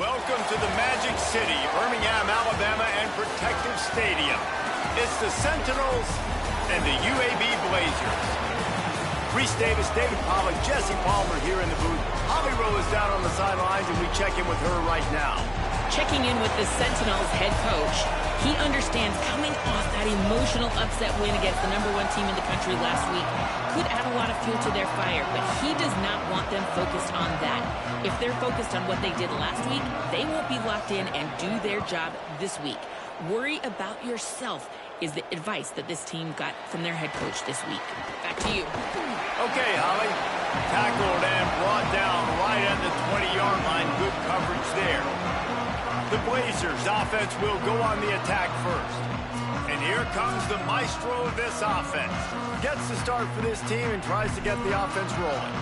Welcome to the Magic City, Birmingham, Alabama, and Protective Stadium. It's the Sentinels and the UAB Blazers. Reese Davis, David Pollack, Jesse Palmer here in the booth. Holly Rowe is down on the sidelines, and we check in with her right now. Checking in with the Sentinels head coach. He understands coming off that emotional upset win against the #1 team in the country last week could add a lot of fuel to their fire, but he does not want them focused on that. If they're focused on what they did last week, they won't be locked in and do their job this week. Worry about yourself is the advice that this team got from their head coach this week. Back to you. Okay, Holly. Tackled and brought down right at the 20-yard line. Good coverage there. The Blazers offense will go on the attack first. And here comes the maestro of this offense. Gets the start for this team and tries to get the offense rolling.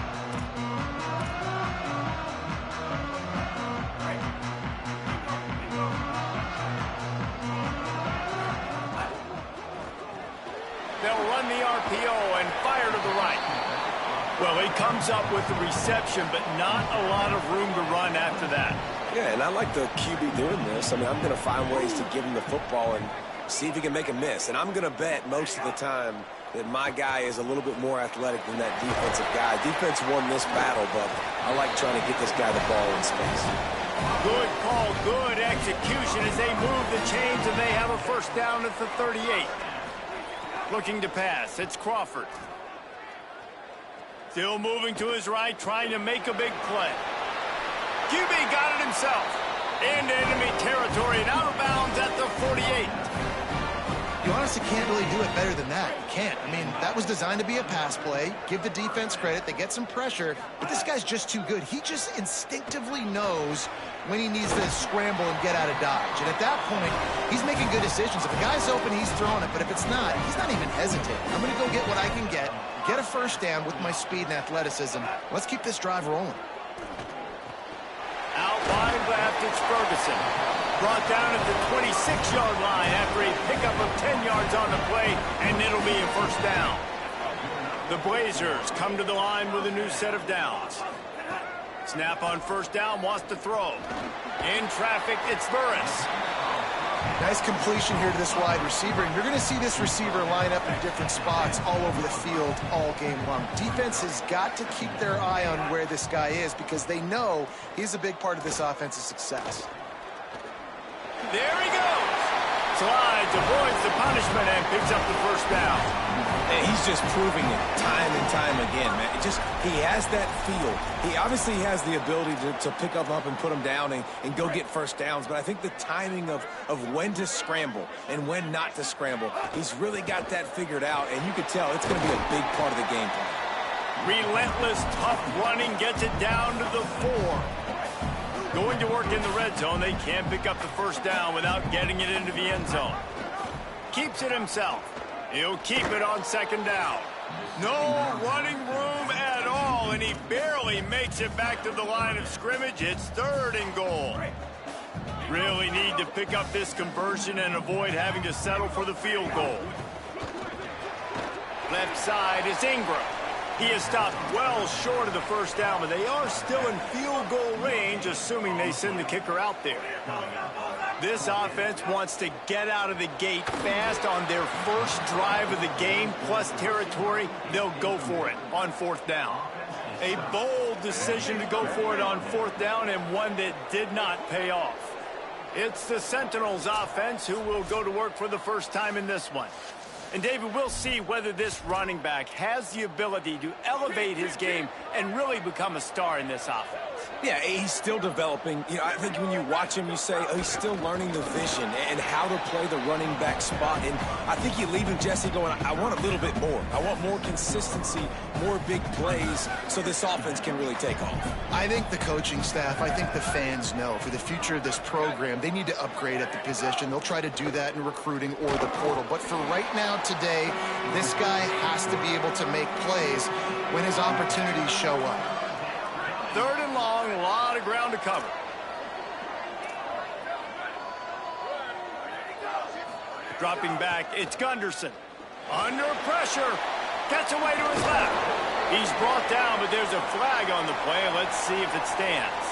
They'll run the RPO and fire to the right. Well, he comes up with the reception, but not a lot of room to run after that. Yeah, and I like the QB doing this. I mean, I'm going to find ways to give him the football and see if he can make a miss. And I'm going to bet most of the time that my guy is a little bit more athletic than that defensive guy. Defense won this battle, but I like trying to get this guy the ball in space. Good call, good execution as they move the chains, and they have a first down at the 38. Looking to pass, it's Crawford. Still moving to his right, trying to make a big play. QB got it himself. Into enemy territory and out of bounds at the 48. You honestly can't really do it better than that. You can't. I mean, that was designed to be a pass play. Give the defense credit. They get some pressure. But this guy's just too good. He just instinctively knows when he needs to scramble and get out of dodge. And at that point, he's making good decisions. If a guy's open, he's throwing it. But if it's not, he's not even hesitating. I'm going to go get what I can get a first down with my speed and athleticism. Let's keep this drive rolling. Out wide left, it's Ferguson. Brought down at the 26-yard line after a pickup of 10 yards on the play, and it'll be a first down. The Blazers come to the line with a new set of downs. Snap on first down, wants to throw. In traffic, it's Burris. Nice completion here to this wide receiver, and you're going to see this receiver line up in different spots all over the field all game long. Defense has got to keep their eye on where this guy is because they know he's a big part of this offense's success. There he goes. Slides, avoids the punishment, and picks up the first down. And he's just proving it time and time again, man. He has that feel. He obviously has the ability to pick up and put him down and go get first downs. But I think the timing of when to scramble and when not to scramble, he's really got that figured out. And you could tell it's going to be a big part of the game plan. Relentless, tough running gets it down to the 4. Going to work in the red zone, they can't pick up the first down without getting it into the end zone. Keeps it himself. He'll keep it on second down. No running room at all, and he barely makes it back to the line of scrimmage. It's 3rd and goal. Really need to pick up this conversion and avoid having to settle for the field goal. Left side is Ingram. He is stopped well short of the first down, but they are still in field goal range, assuming they send the kicker out there. This offense wants to get out of the gate fast on their first drive of the game, plus territory. They'll go for it on 4th down. A bold decision to go for it on 4th down, and one that did not pay off. It's the Sentinels offense who will go to work for the first time in this one. And, David, we'll see whether this running back has the ability to elevate his game and really become a star in this offense. Yeah, he's still developing. You know, I think when you watch him, you say, oh, he's still learning the vision and how to play the running back spot. And I think you leave him, Jesse, going, I want a little bit more. I want more consistency, more big plays so this offense can really take off. I think the coaching staff, I think the fans know for the future of this program, they need to upgrade at the position. They'll try to do that in recruiting or the portal. But for right now, today, this guy has to be able to make plays when his opportunities show up. 3rd and long, a lot of ground to cover. Dropping back, it's Gunderson. Under pressure, gets away to his left. He's brought down, but there's a flag on the play. Let's see if it stands.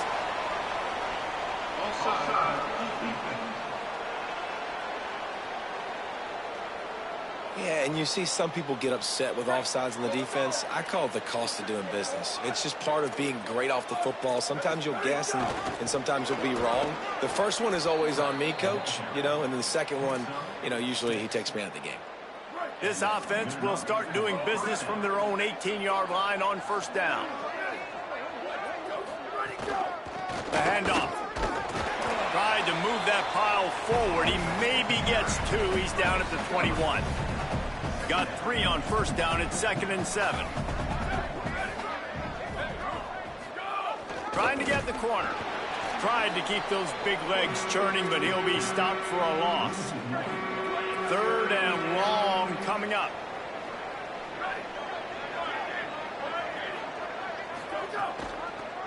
Yeah, and you see some people get upset with offsides in the defense. I call it the cost of doing business. It's just part of being great off the football. Sometimes you'll guess and sometimes you'll be wrong. The first one is always on me, coach, and then the second one, usually he takes me out of the game. This offense will start doing business from their own 18-yard line on first down. The handoff. Tried to move that pile forward. He maybe gets 2. He's down at the 21. Got 3 on first down at 2nd and 7. Trying to get the corner. Tried to keep those big legs churning, but he'll be stopped for a loss. 3rd and long coming up.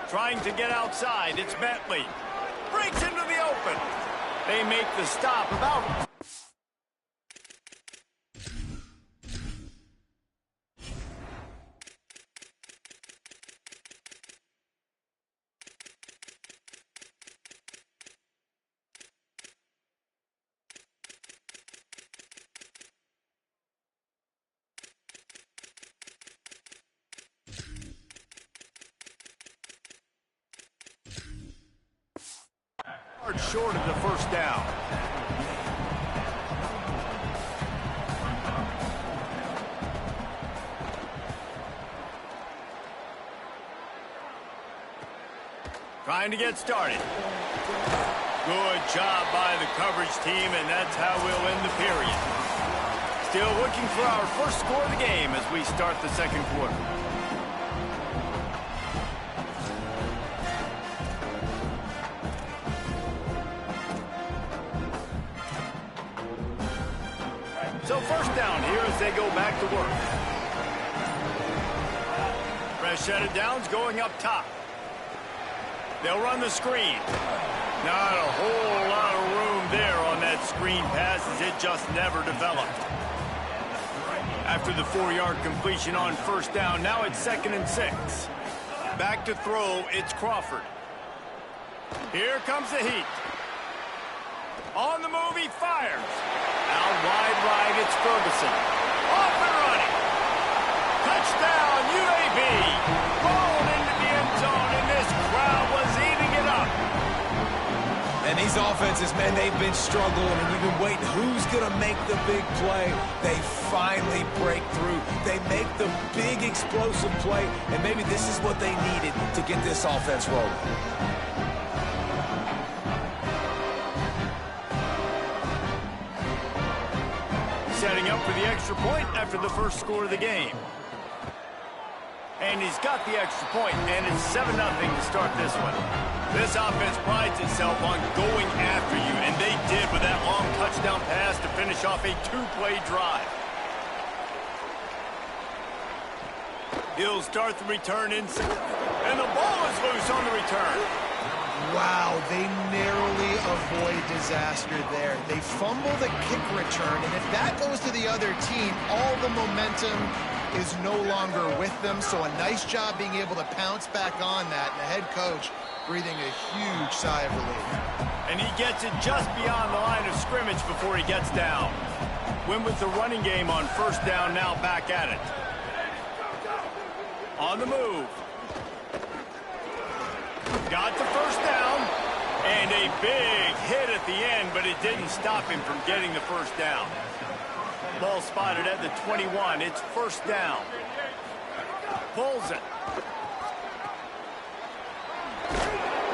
Trying to get outside. It's Bentley. Breaks into the open. They make the stop about... short of the first down. Trying to get started. Good job by the coverage team, and that's how we'll end the period. Still looking for our first score of the game as we start the second quarter. So first down here as they go back to work. Fresh set of downs going up top. They'll run the screen. Not a whole lot of room there on that screen pass as it just never developed. After the 4-yard completion on first down, now it's 2nd and 6. Back to throw, it's Crawford. Here comes the heat. On the move, he fires. Out wide right, it's Ferguson. Off and running. Touchdown, UAB. Rolled into the end zone, and this crowd was eating it up. And these offenses, man, they've been struggling, and you've been waiting. Who's going to make the big play? They finally break through. They make the big explosive play, and maybe this is what they needed to get this offense rolling. Setting up for the extra point after the first score of the game. And he's got the extra point, and it's 7-0 to start this one. This offense prides itself on going after you, and they did with that long touchdown pass to finish off a 2-play drive. He'll start the return inside, and the ball is loose on the return. Wow, they narrowly avoid disaster there. They fumble the kick return, and if that goes to the other team, all the momentum is no longer with them. So a nice job being able to pounce back on that, and the head coach breathing a huge sigh of relief. And he gets it just beyond the line of scrimmage before he gets down. Win with the running game on first down, now back at it. On the move. Got the first down, and a big hit at the end, but it didn't stop him from getting the first down. Ball spotted at the 21. It's first down. Pulls it.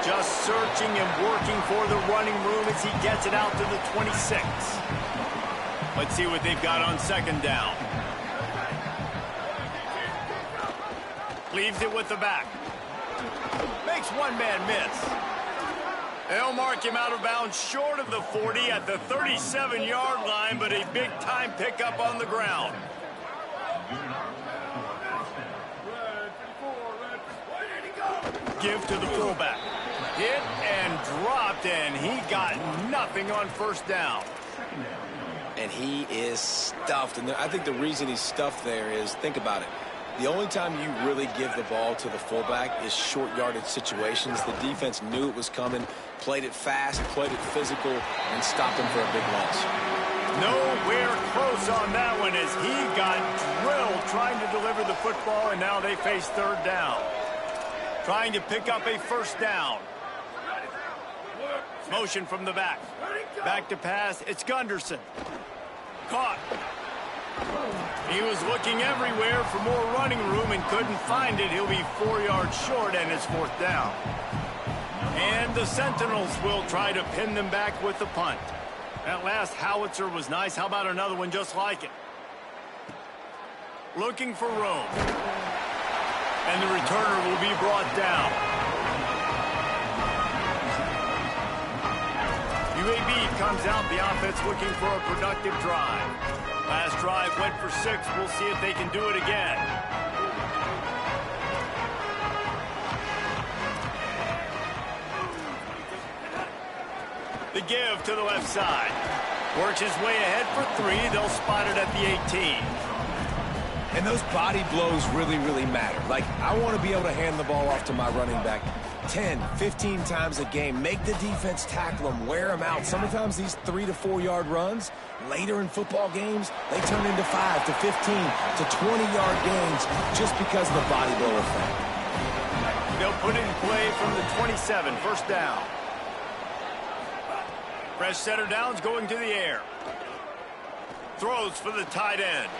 Just searching and working for the running room as he gets it out to the 26. Let's see what they've got on second down. Leaves it with the back. Makes one man miss. They'll mark him out of bounds short of the 40 at the 37-yard line, but a big-time pickup on the ground. Give to the fullback. Hit and dropped, and he got nothing on first down. And he is stuffed. And I think the reason he's stuffed there is, think about it. The only time you really give the ball to the fullback is short yardage situations. The defense knew it was coming, played it fast, played it physical, and stopped him for a big loss. Nowhere close on that one as he got drilled trying to deliver the football, and now they face third down. Trying to pick up a first down. Motion from the back. Back to pass. It's Gunderson. Caught. He was looking everywhere for more running room and couldn't find it. He'll be 4 yards short, and it's fourth down. And the Sentinels will try to pin them back with the punt. That last howitzer was nice. How about another one just like it? Looking for room. And the returner will be brought down. UAB comes out, the offense looking for a productive drive. Last drive went for 6. We'll see if they can do it again. The give to the left side. Works his way ahead for 3. They'll spot it at the 18. And those body blows really, really matter. Like, I want to be able to hand the ball off to my running back 10, 15 times a game. Make the defense tackle them, wear them out. Sometimes these 3 to 4 yard runs, later in football games, they turn into 5 to 15 to 20-yard gains just because of the body blow effect. They'll put it in play from the 27, first down. Fresh setter downs going to the air. Throws for the tight end.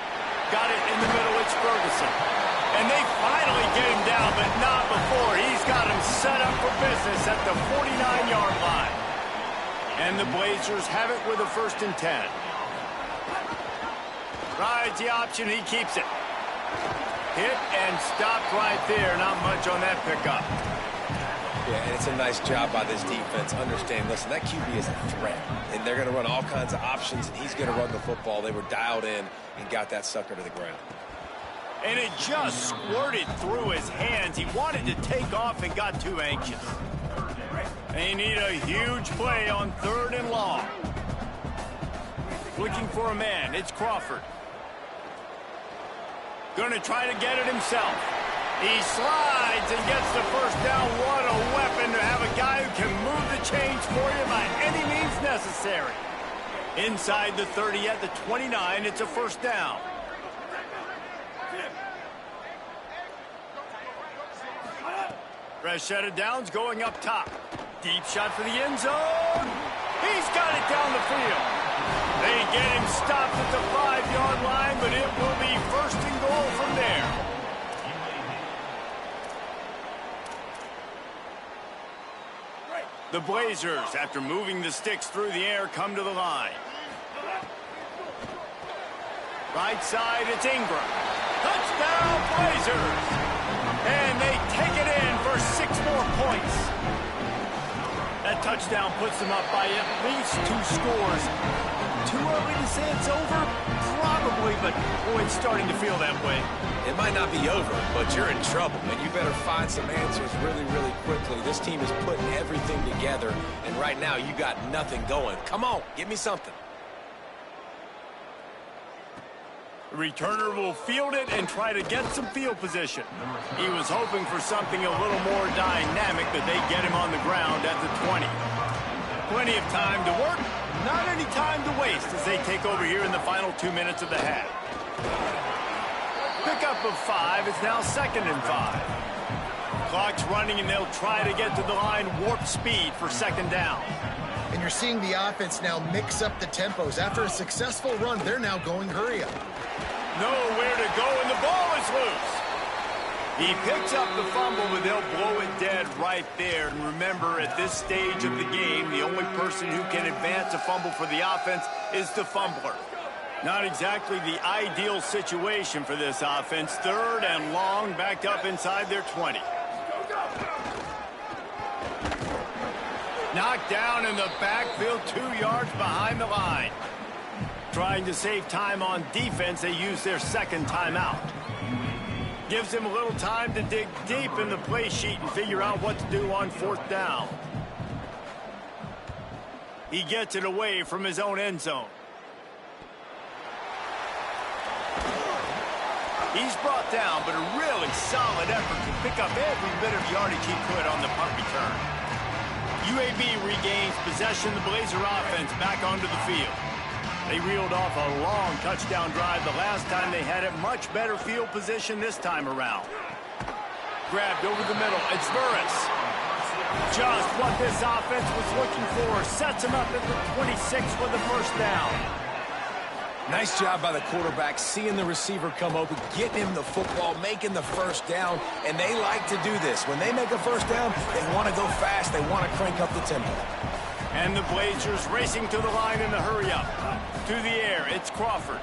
Got it in the middle, it's Ferguson. And they finally get him down, but not before. He's got him set up for business at the 49-yard line. And the Blazers have it with a 1st and 10. Rides the option, he keeps it. Hit and stopped right there. Not much on that pickup. Yeah, and it's a nice job by this defense. Understand, listen, that QB is a threat. And they're going to run all kinds of options, and he's going to run the football. They were dialed in and got that sucker to the ground. And it just squirted through his hands. He wanted to take off and got too anxious. They need a huge play on 3rd and long. Looking for a man. It's Crawford. Going to try to get it himself. He slides and gets the first down. What a weapon to have a guy who can move the chains for you by any means necessary. Inside the 30 at the 29, it's a first down. Fresh set of downs going up top. Deep shot for the end zone. He's got it down the field. They get him stopped at the 5-yard line, but it will be 1st and goal from there. The Blazers, after moving the sticks through the air, come to the line. Right side, it's Ingram. Touchdown, Blazers! And they take it in for 6 more points. That touchdown puts them up by at least 2 scores. Too early to say it's over? Probably, but boy, it's starting to feel that way. It might not be over, but you're in trouble, and you better find some answers really, really quickly. This team is putting everything together, and right now you got nothing going. Come on, give me something. The returner will field it and try to get some field position. He was hoping for something a little more dynamic, but they get him on the ground at the 20. Plenty of time to work, not any time to waste as they take over here in the final 2 minutes of the half. Pickup of 5. It's now 2nd and 5. Clock's running, and they'll try to get to the line warp speed for 2nd down. And you're seeing the offense now mix up the tempos. After a successful run, they're now going hurry up. Nowhere to go, and the ball is loose. He picks up the fumble, but they'll blow it dead right there. And remember, at this stage of the game, the only person who can advance a fumble for the offense is the fumbler. Not exactly the ideal situation for this offense. 3rd and long, backed up inside their 20. Knocked down in the backfield, 2 yards behind the line. Trying to save time on defense, they use their 2nd timeout. Gives him a little time to dig deep in the play sheet and figure out what to do on 4th down. He gets it away from his own end zone. He's brought down, but a really solid effort to pick up every bit of yardage he could on the punt return. UAB regains possession of the Blazer offense back onto the field. They reeled off a long touchdown drive the last time they had it. Much better field position this time around. Grabbed over the middle. It's Burris. Just what this offense was looking for. Sets him up at the 26 for the first down. Nice job by the quarterback, seeing the receiver come open, getting him the football, making the first down, and they like to do this. When they make a first down, they want to go fast. They want to crank up the tempo. And the Blazers racing to the line in a hurry-up. To the air, it's Crawford.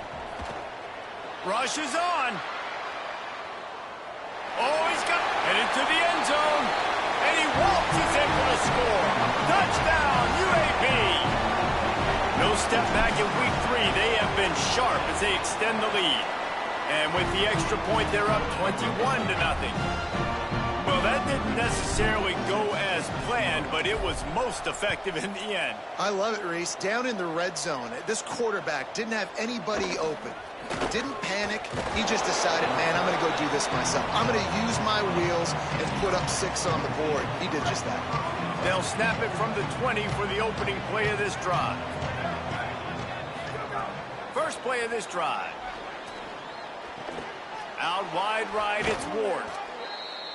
Rush is on. Oh, he's got headed to the end zone. And he waltzes in for the score. Touchdown, UAB. No step back in week 3. They have been sharp as they extend the lead. And with the extra point, they're up 21-0. Well, that didn't necessarily go as planned, but it was most effective in the end. I love it, Reese. Down in the red zone, this quarterback didn't have anybody open. Didn't panic. He just decided, man, I'm going to go do this myself. I'm going to use my wheels and put up 6 on the board. He did just that. They'll snap it from the 20 for the opening play of this drive. First play of this drive. Out wide right, it's Ward.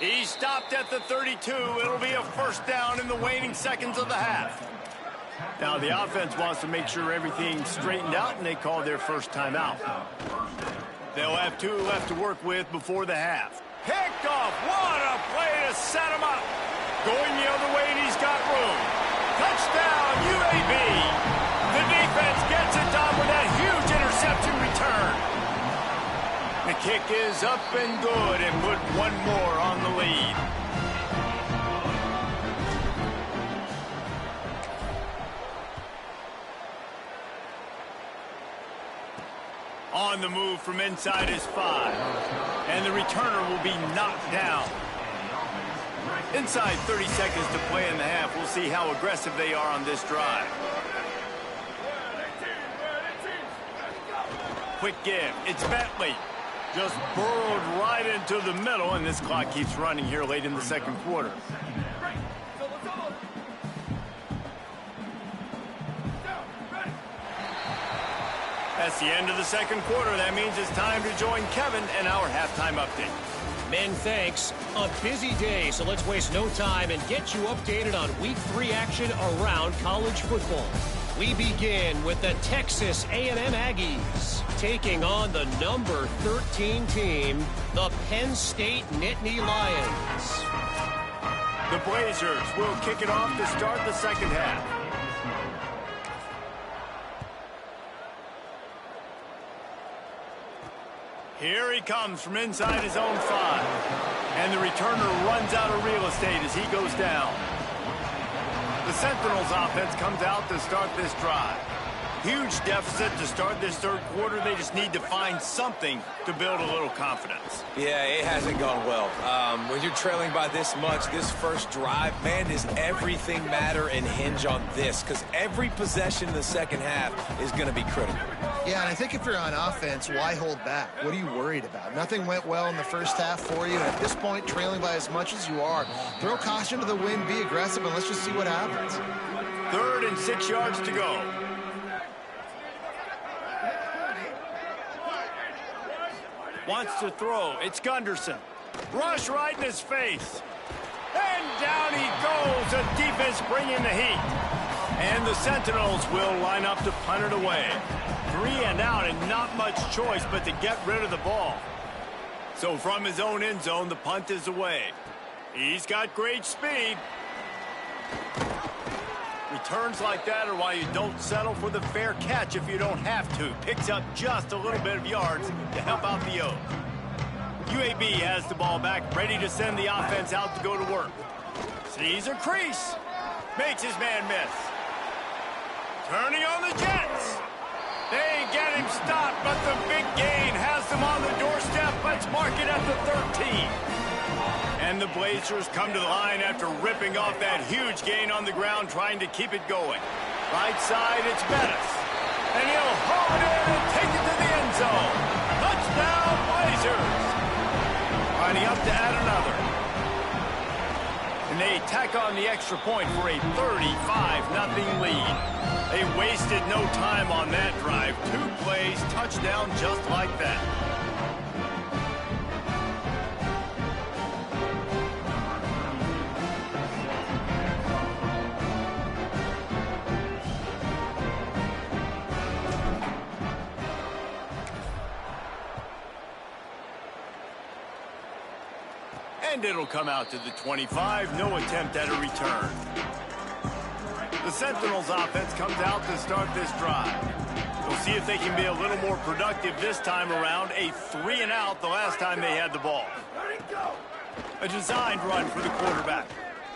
He stopped at the 32. It'll be a first down in the waning seconds of the half. Now the offense wants to make sure everything's straightened out, and they call their first timeout. They'll have 2 left to work with before the half. Picked off. What a play to set him up. Going the other way, and he's got room. Touchdown, UAB. The defense gets it done with that huge interception return. The kick is up and good, and put 1 more on the lead. On the move from inside is 5. And the returner will be knocked down. Inside 30 seconds to play in the half. We'll see how aggressive they are on this drive. Quick give. It's Bentley. Just burrowed right into the middle, and this clock keeps running here late in the second quarter. That's the end of the second quarter. That means it's time to join Kevin and our halftime update. Men, thanks. A busy day, so let's waste no time and get you updated on Week 3 action around college football. We begin with the Texas A&M Aggies taking on the number 13 team, the Penn State Nittany Lions. The Blazers will kick it off to start the second half. Here he comes from inside his own 5. And the returner runs out of real estate as he goes down. The Sentinels offense comes out to start this drive. Huge deficit to start this third quarter. They just need to find something to build a little confidence. Yeah, it hasn't gone well. When you're trailing by this much, this first drive, man, does everything matter and hinge on this? Because every possession in the second half is going to be critical. Yeah, and I think if you're on offense, why hold back? What are you worried about? Nothing went well in the first half for you. And at this point, trailing by as much as you are, throw caution to the wind, be aggressive, and let's just see what happens. 3rd and 6 yards to go. Wants to throw. It's Gunderson. Rush right in his face. And down he goes. The defense bringing the heat. And the Sentinels will line up to punt it away. 3 and out, and not much choice but to get rid of the ball. So from his own end zone, the punt is away. He's got great speed. Returns like that are why you don't settle for the fair catch if you don't have to. Picks up just a little bit of yards to help out the O. UAB has the ball back, ready to send the offense out to go to work. Sees a crease. Makes his man miss. Turning on the Jets. They get him stopped, but the big gain has them on the doorstep. Let's mark it at the 13. And the Blazers come to the line after ripping off that huge gain on the ground, trying to keep it going. Right side, it's Bettis. And he'll haul it in and take it to the end zone. Touchdown, Blazers! Lining up to add another. And they tack on the extra point for a 35-0 lead. They wasted no time on that drive. 2 plays, touchdown just like that. And it'll come out to the 25. No attempt at a return. The Sentinels offense comes out to start this drive. We'll see if they can be a little more productive this time around. A 3-and-out the last time they had the ball. A designed run for the quarterback.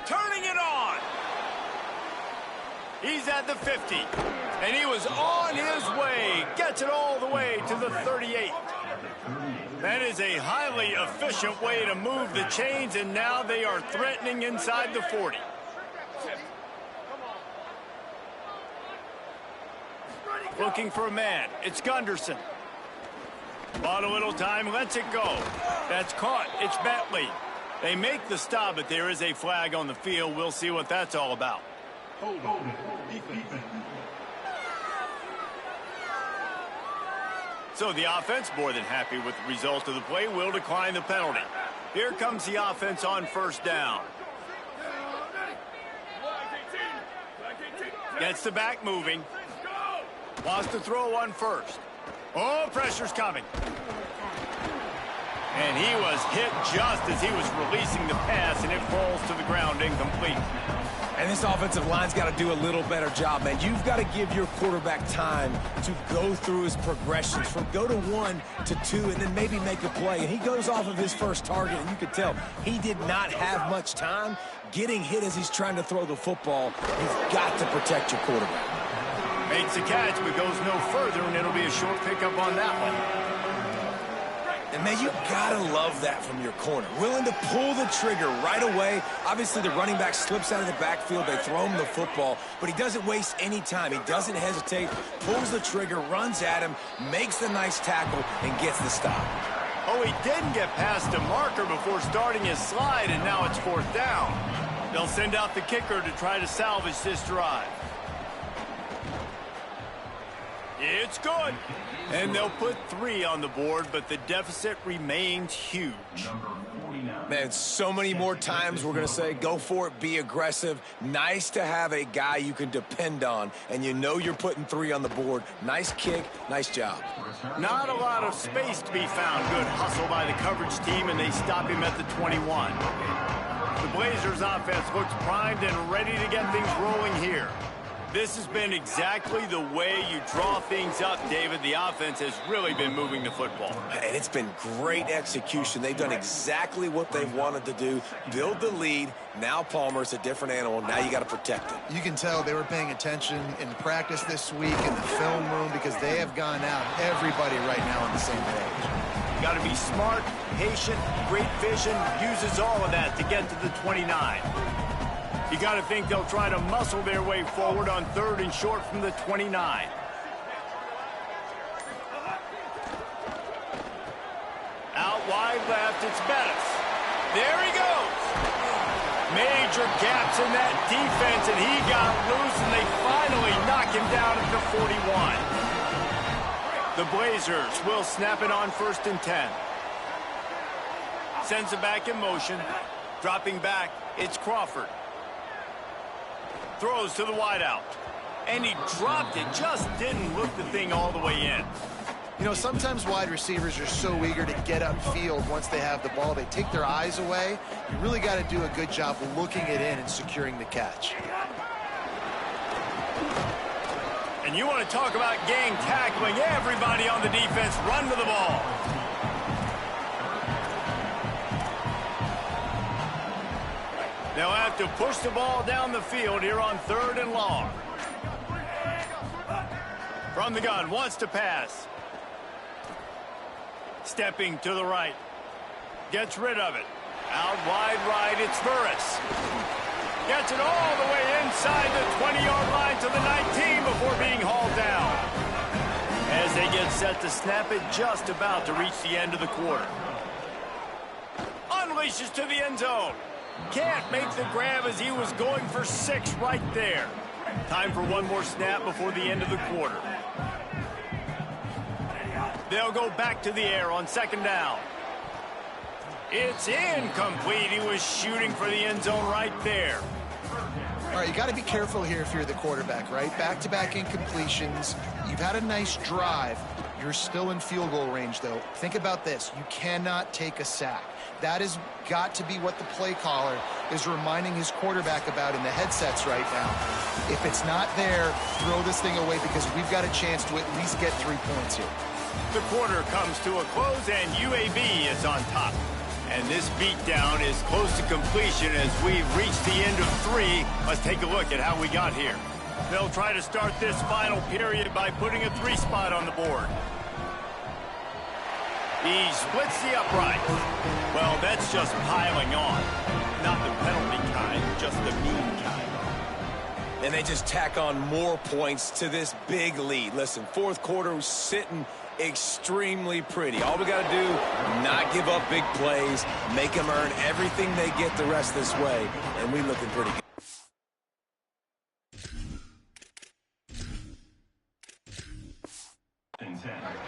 Turning it on. He's at the 50. And he was on his way. Gets it all the way to the 38. That is a highly efficient way to move the chains, and now they are threatening inside the 40. Looking for a man. It's Gunderson. Bought a little time, lets it go. That's caught. It's Bentley. They make the stop, but there is a flag on the field. We'll see what that's all about. So the offense, more than happy with the result of the play, will decline the penalty. Here comes the offense on first down. Gets the back moving. Wants to throw on first. Oh, pressure's coming. And he was hit just as he was releasing the pass, and it falls to the ground incomplete. And this offensive line's got to do a little better job, man. You've got to give your quarterback time to go through his progressions from go to 1 to 2 and then maybe make a play. And he goes off of his first target, and you can tell he did not have much time getting hit as he's trying to throw the football. You've got to protect your quarterback. Makes the catch, but goes no further, and it'll be a short pickup on that one. And, man, you got to love that from your corner. Willing to pull the trigger right away. Obviously, the running back slips out of the backfield. They throw him the football, but he doesn't waste any time. He doesn't hesitate, pulls the trigger, runs at him, makes the nice tackle, and gets the stop. Oh, he didn't get past a marker before starting his slide, and now it's 4th down. They'll send out the kicker to try to salvage this drive. It's good. And they'll put 3 on the board, but the deficit remains huge. Man, so many more times we're going to say, go for it, be aggressive. Nice to have a guy you can depend on, and you know you're putting 3 on the board. Nice kick, nice job. Not a lot of space to be found. Good hustle by the coverage team, and they stop him at the 21. The Blazers offense looks primed and ready to get things rolling here. This has been exactly the way you draw things up, David. The offense has really been moving the football. And it's been great execution. They've done exactly what they wanted to do. Build the lead. Now Palmer's a different animal. Now you got to protect it. You can tell they were paying attention in practice this week in the film room because they have gone out, everybody right now on the same page. You got to be smart, patient, great vision, uses all of that to get to the 29. You got to think they'll try to muscle their way forward on 3rd and short from the 29. Out wide left, it's Bettis. There he goes. Major gaps in that defense, and he got loose, and they finally knock him down at the 41. The Blazers will snap it on 1st and 10. Sends it back in motion. Dropping back, it's Crawford. Throws to the wideout. And he dropped it. Just didn't look the thing all the way in. You know, sometimes wide receivers are so eager to get upfield once they have the ball. They take their eyes away. You really got to do a good job looking it in and securing the catch. And you want to talk about gang tackling. Everybody on the defense run to the ball. They'll have to push the ball down the field here on 3rd and long. From the gun, wants to pass. Stepping to the right. Gets rid of it. Out wide right, it's Burris. Gets it all the way inside the 20-yard line to the 19 before being hauled down. As they get set to snap it, just about to reach the end of the quarter. unleashes to the end zone. Can't make the grab as he was going for 6 right there. Time for one more snap before the end of the quarter. They'll go back to the air on 2nd down. It's incomplete. He was shooting for the end zone right there. All right, you got to be careful here if you're the quarterback, right? Back-to-back incompletions. You've had a nice drive. You're still in field goal range, though. Think about this. You cannot take a sack. That has got to be what the play caller is reminding his quarterback about in the headsets right now. If it's not there, throw this thing away because we've got a chance to at least get 3 points here. The quarter comes to a close, and UAB is on top. And this beatdown is close to completion as we reach the end of 3. Let's take a look at how we got here. They'll try to start this final period by putting a 3 spot on the board. He splits the upright. Well, that's just piling on. Not the penalty kind, just the mean kind. And they just tack on more points to this big lead. Listen, 4th quarter was sitting extremely pretty. All we got to do, not give up big plays, make them earn everything they get the rest this way, and we looking pretty good.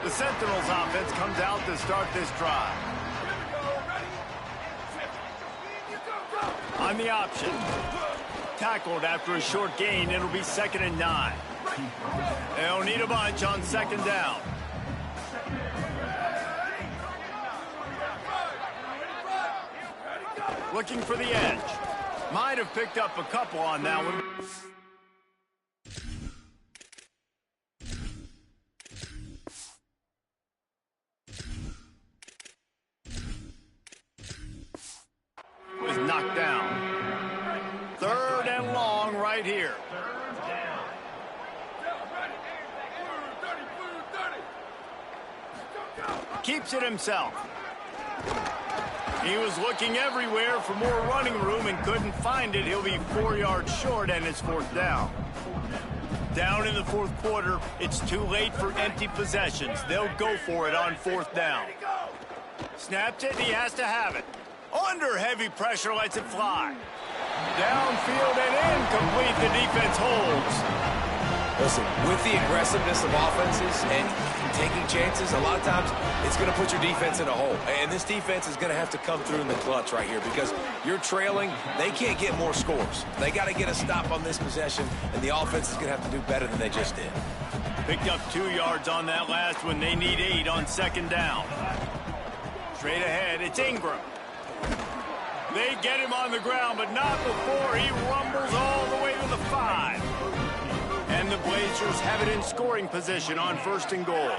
The Sentinels offense comes out to start this drive. On the option. Tackled after a short gain. It'll be 2nd and 9. They'll need a bunch on 2nd down. Looking for the edge. Might have picked up a couple on that one. Was knocked down. 3rd and long right here. Keeps it himself. He was looking everywhere for more running room and couldn't find it. He'll be 4 yards short, and it's 4th down. Down in the 4th quarter, it's too late for empty possessions. They'll go for it on 4th down. Snaps it, he has to have it. Under heavy pressure, lets it fly. Downfield and incomplete, the defense holds. Listen, with the aggressiveness of offenses and taking chances, a lot of times it's going to put your defense in a hole. And this defense is going to have to come through in the clutch right here because you're trailing. They can't get more scores. They got to get a stop on this possession, and the offense is going to have to do better than they just did. Picked up 2 yards on that last one. They need 8 on 2nd down. Straight ahead, it's Ingram. They get him on the ground, but not before he rumbles all the way to the 5. And the Blazers have it in scoring position on 1st and goal.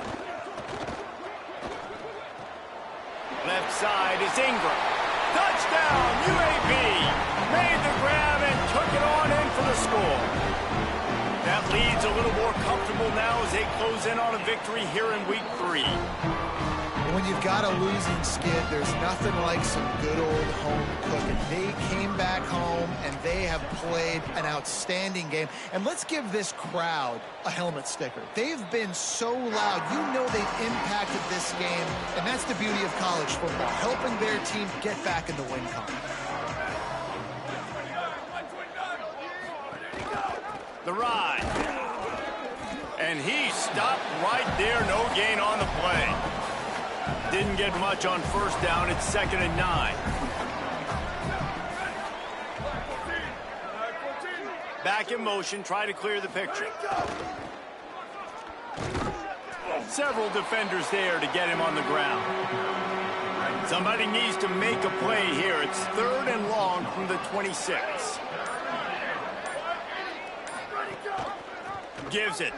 Left side is Ingram. Touchdown, UAB! Made the grab and took it on in for the score. That lead's a little more comfortable now as they close in on a victory here in week 3. When you've got a losing skid, there's nothing like some good old home cooking. They came back home, and they have played an outstanding game. And let's give this crowd a helmet sticker. They've been so loud. You know they've impacted this game, and that's the beauty of college football, helping their team get back in the win column. The ride. And he stopped right there. No gain on the play. Didn't get much on 1st down. It's 2nd and 9. Back in motion. Try to clear the picture. Several defenders there to get him on the ground. Somebody needs to make a play here. It's 3rd and long from the 26. Gives it.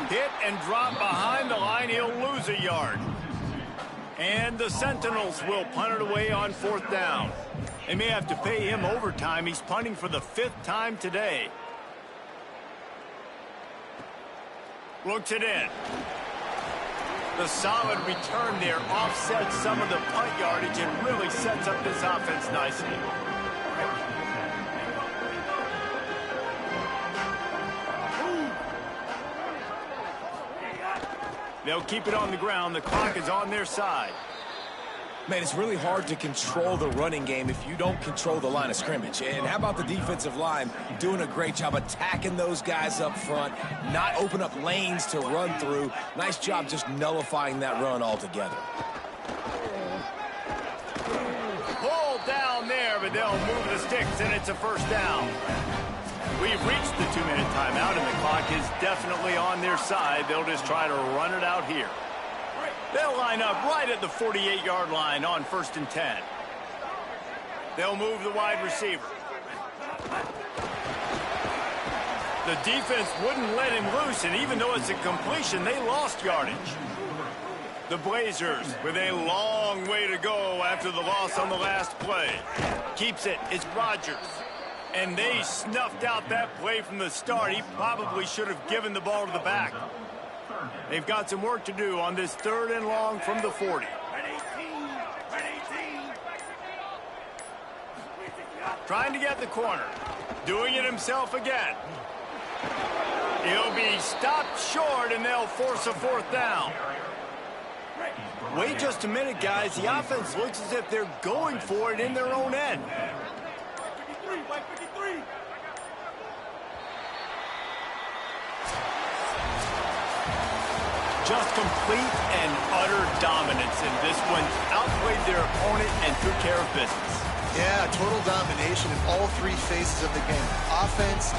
Hit and drop behind the line. He'll lose a yard. And the Sentinels will punt it away on 4th down. They may have to pay him overtime. He's punting for the 5th time today. Looks it in. The solid return there offsets some of the punt yardage and really sets up this offense nicely. They'll keep it on the ground. The clock is on their side. Man, it's really hard to control the running game if you don't control the line of scrimmage. And how about the defensive line doing a great job attacking those guys up front, not open up lanes to run through. Nice job just nullifying that run altogether. Pulled down there, but they'll move the sticks, and it's a first down. We've reached the 2-minute timeout, and the clock is definitely on their side. They'll just try to run it out here. They'll line up right at the 48-yard line on 1st and 10. They'll move the wide receiver. The defense wouldn't let him loose, and even though it's a completion, they lost yardage. The Blazers with a long way to go after the loss on the last play. Keeps it. It's Rodgers. And they snuffed out that play from the start. He probably should have given the ball to the back. They've got some work to do on this 3rd and long from the 40. Trying to get the corner. Doing it himself again. He'll be stopped short, and they'll force a 4th down. Wait just a minute, guys. The offense looks as if they're going for it in their own end. Just complete and utter dominance in this one. Outplayed their opponent and took care of business. Yeah, total domination in all 3 phases of the game. Offense,